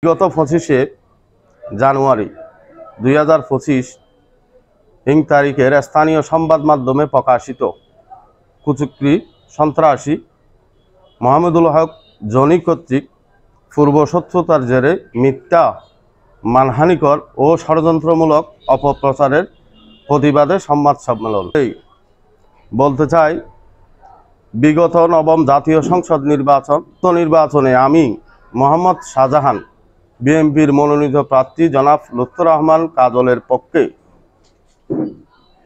গত 25শে জানুয়ারি 2025 ইং তারিখের স্থানীয় সংবাদ মাধ্যমে প্রকাশিত কুচক্রী সন্ত্রাসী মাহমুদুল হক জনি কর্তৃক পূর্ব শত্রুতার জেরে মিথ্যা মানহানিকর ও ষড়যন্ত্রমূলক অপপ্রচারের প্রতিবাদে সংবাদ সম্মেলন। বলতে চাই, বিগত নবম জাতীয় সংসদ নির্বাচনে আমি মোহাম্মদ শাহজাহান বিএনপির মনোনীত প্রার্থী জনাব লুৎফর রহমান কাজলের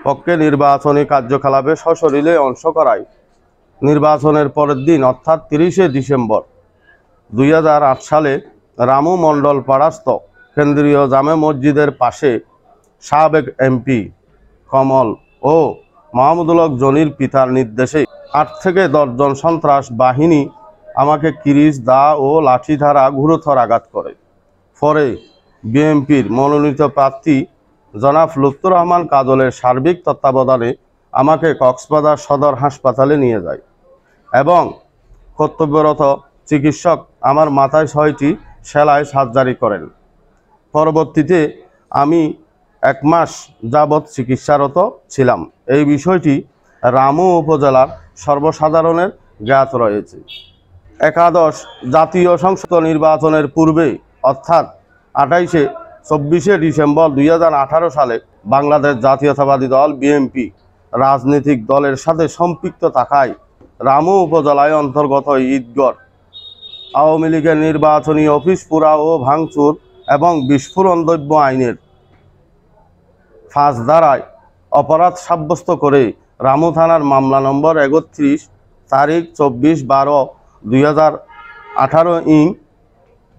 পক্ষে নির্বাচনী কার্যকলাপে সশরীরে অংশ করায় নির্বাচনের পরের দিন অর্থাৎ 30শে ডিসেম্বর 2008 সালে রামু মণ্ডল পাড়াস্থ কেন্দ্রীয় জামে মসজিদের পাশে সাবেক এমপি কমল ও মাহমুদুল হক জনির পিতার নির্দেশে 8 থেকে 10 জন সন্ত্রাস বাহিনী আমাকে কিরিচ, দা ও লাঠি দ্বারা গুরুতর আঘাত করে। পরে বিএনপির মনোনীত প্রার্থী জনাব লুৎফর রহমান কাজলের সার্বিক তত্ত্বাবধানে আমাকে কক্সবাজার সদর হাসপাতালে নিয়ে যায় এবং কর্তব্যরত চিকিৎসক আমার মাথায় 6টি সেলাই সার্জারি করেন। পরবর্তীতে আমি 1 মাস যাবৎ চিকিৎসারত ছিলাম। এই বিষয়টি রামু উপজেলার সর্বসাধারণের জ্ঞাত রয়েছে। একাদশ জাতীয় সংসদ নির্বাচনের পূর্বে অর্থাৎ 24শে ডিসেম্বর 2018 সালে বাংলাদেশ জাতীয়তাবাদী দল বিএনপি রাজনৈতিক দলের সাথে সম্পৃক্ত থাকায় রামু উপজেলায় অন্তর্গত ঈদগড় আওয়ামী লীগের নির্বাচনী অফিস পুরা ও ভাঙচুর এবং বিস্ফোরণ দ্রব্য আইনের 5 ধারায় অপরাধ সাব্যস্ত করে রামু থানার মামলা নম্বর 31 তারিখ 24/12/2018 ইং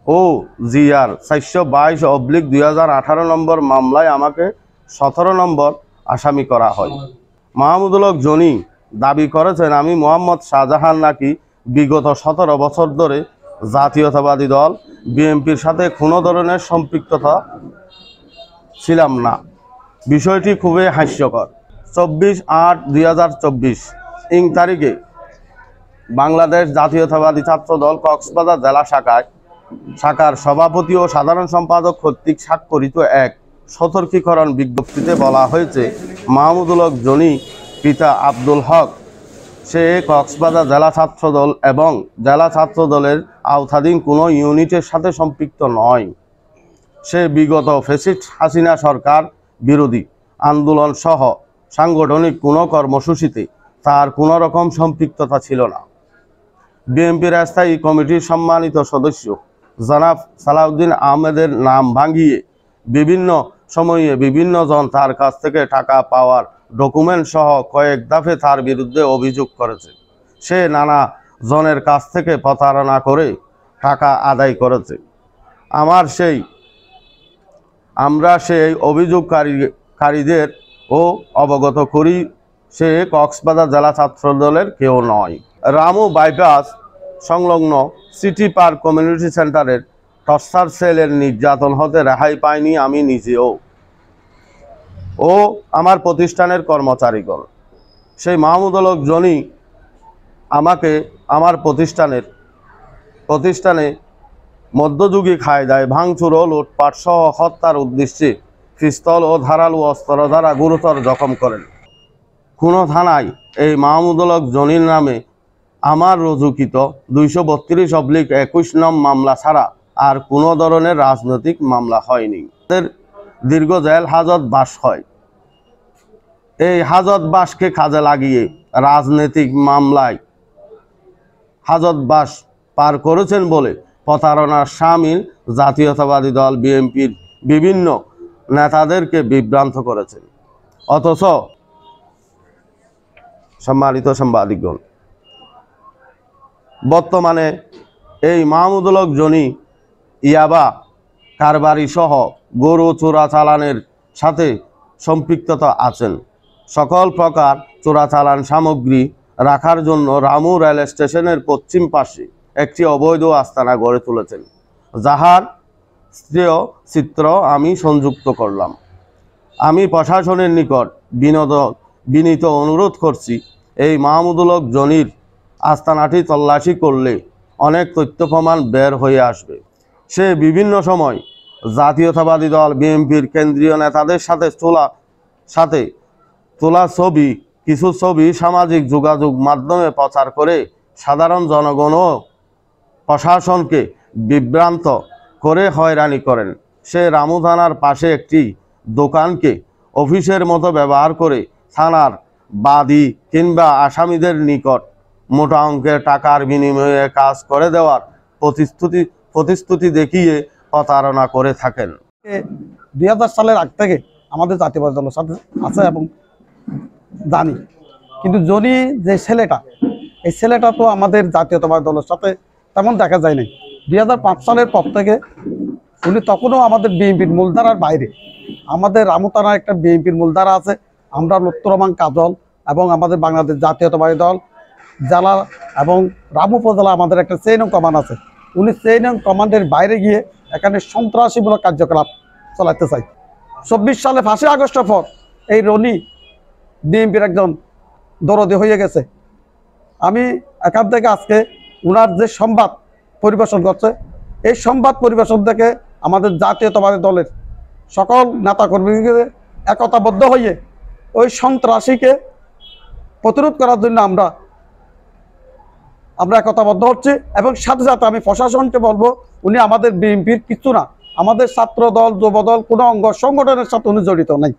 ও জিআর 422/2018 নম্বর মামলায় আমাকে 17 নম্বর আসামি করা হয়। মাহমুদুল হক জনি দাবি করেছেন আমি মোহাম্মদ শাহজাহান নাকি বিগত 17 বছর ধরে জাতীয়তাবাদী দল বিএনপির সাথে কোনো ধরনের সম্পৃক্ততা ছিলাম না। বিষয়টি খুবই হাস্যকর। 24/8/2024 ইং তারিখে বাংলাদেশ জাতীয়তাবাদী ছাত্রদল কক্সবাজার জেলা শাখার সভাপতি ও সাধারণ সম্পাদক কর্তৃক স্বাক্ষরিত এক সতর্কীকরণ বিজ্ঞপ্তিতে বলা হয়েছে, মাহমুদুল হক জনি পিতা আব্দুল হক সে কক্সবাজার জেলা ছাত্রদল এবং জেলা ছাত্রদলের আওতাধীন কোনো ইউনিটের সাথে সম্পৃক্ত নয়। সে বিগত ফ্যাসিস্ট হাসিনা সরকার বিরোধী আন্দোলন সহ সাংগঠনিক কোনো কর্মসূচিতে তার কোনো রকম সম্পৃক্ততা ছিল না। বিএনপির স্থায়ী কমিটির সম্মানিত সদস্য জনাব সালাউদ্দিন আহমেদের নাম ভাঙিয়ে বিভিন্ন সময়ে বিভিন্ন জন তার কাছ থেকে টাকা পাওয়ার ডকুমেন্ট সহ কয়েক দফে তার বিরুদ্ধে অভিযোগ করেছে। সে নানা জনের কাছ থেকে প্রতারণা করে টাকা আদায় করেছে। আমরা সেই অভিযোগকারীদের ও অবগত করি সে কক্সবাজার জেলা ছাত্রদলের কেউ নয়। রামু বাইপাস সংলগ্ন সিটি পার্ক কমিউনিটি সেন্টারের টর্চার সেলের নির্যাতন হতে রেহাই পাইনি আমি নিজেও ও আমার প্রতিষ্ঠানের কর্মচারীগণ। সেই মাহমুদুল হক জনি আমাকে আমার প্রতিষ্ঠানে মধ্যযুগী কায়দায় ভাঙচুর ও লুটপাট সহ হত্যার উদ্দেশ্যে পিস্তল ও ধারালো অস্ত্র দ্বারা গুরুতর জখম করেন। কোনো থানায় এই মাহমুদুল হক জনির নামে আমার রুজুকৃত 232/21 নং মামলা ছাড়া আর কোনো ধরনের রাজনৈতিক মামলা হয়নি। তাদের দীর্ঘ জেল হাজত বাস হয়। এই হাজত বাসকে কাজে লাগিয়ে রাজনৈতিক মামলায় হাজত বাস পার করেছেন বলে প্রতারণার শামিল জাতীয়তাবাদী দল বিএনপির বিভিন্ন নেতাদেরকে বিভ্রান্ত করেছেন। অথচ সম্মানিত সাংবাদিকগণ, বর্তমানে এই মাহমুদুল হক জনি ইয়াবা কারবারি সহ গরু চোরাচালানের সাথে সম্পৃক্ততা আছেন। সকল প্রকার চোরাচালান সামগ্রী রাখার জন্য রামু রেল স্টেশনের পশ্চিম পাশে একটি অবৈধ আস্তানা গড়ে তুলেছেন, যাহার চিত্র আমি সংযুক্ত করলাম। আমি প্রশাসনের নিকট বিনীত অনুরোধ করছি, এই মাহমুদুল হক জনির আস্তানাটি তল্লাশি করলে অনেক তথ্য প্রমাণ বের হয়ে আসবে। সে বিভিন্ন সময় জাতীয়তাবাদী দল বিএনপির কেন্দ্রীয় নেতাদের সাথে তোলা কিছু ছবি সামাজিক যোগাযোগ মাধ্যমে প্রচার করে সাধারণ জনগণ ও প্রশাসনকে বিভ্রান্ত করে হয়রানি করেন। সে রামু থানার পাশে একটি দোকানকে অফিসের মতো ব্যবহার করে থানার বাদী কিংবা আসামিদের নিকট মোটা অঙ্কের টাকার বিনিময়ে কাজ করে দেওয়ার প্রতিশ্রুতি দেখিয়ে প্রতারণা করে থাকেন। 2000 সালের আগ থেকে আমাদের জাতীয়তাবাদী দলের সাথে আছে এবং জানি, কিন্তু জনি যে ছেলেটা, এই ছেলেটা তো আমাদের জাতীয়তাবাদী দলের সাথে তেমন দেখা যায় নাই। 2005 সালের পর থেকে উনি তখনও আমাদের বিএনপির মূলধারার বাইরে। আমাদের রামু থানার একটা বিএনপির মূলধারা আছে, আমরা লুৎফর রহমান কাজল এবং আমাদের বাংলাদেশ জাতীয়তাবাদী দল জেলা এবং রামু উপজেলা আমাদের একটা চেইন অফ কমান্ড আছে। উনি চেইন অফ কমান্ডের বাইরে গিয়ে এখানে সন্ত্রাসীমূলক কার্যকলাপ চালাতে চাই। 24 সালে 5 আগস্টের পর এই রনি বিএনপির একজন দরদী হয়ে গেছে। আমি এখান থেকে আজকে উনার যে সংবাদ পরিবেশন করছে, এই সংবাদ পরিবেশন থেকে আমাদের জাতীয়তাবাদী দলের সকল নেতাকর্মীকে একতাবদ্ধ হয়ে ওই সন্ত্রাসীকে প্রতিরোধ করার জন্য আমরা একতাবদ্ধ হচ্ছি। এবং সাথে সাথে আমি প্রশাসনকে বলবো, উনি আমাদের বিএনপির কিছু না, আমাদের ছাত্র দল, যুব দল, কোনো অঙ্গ সংগঠনের সাথে উনি জড়িত নাই।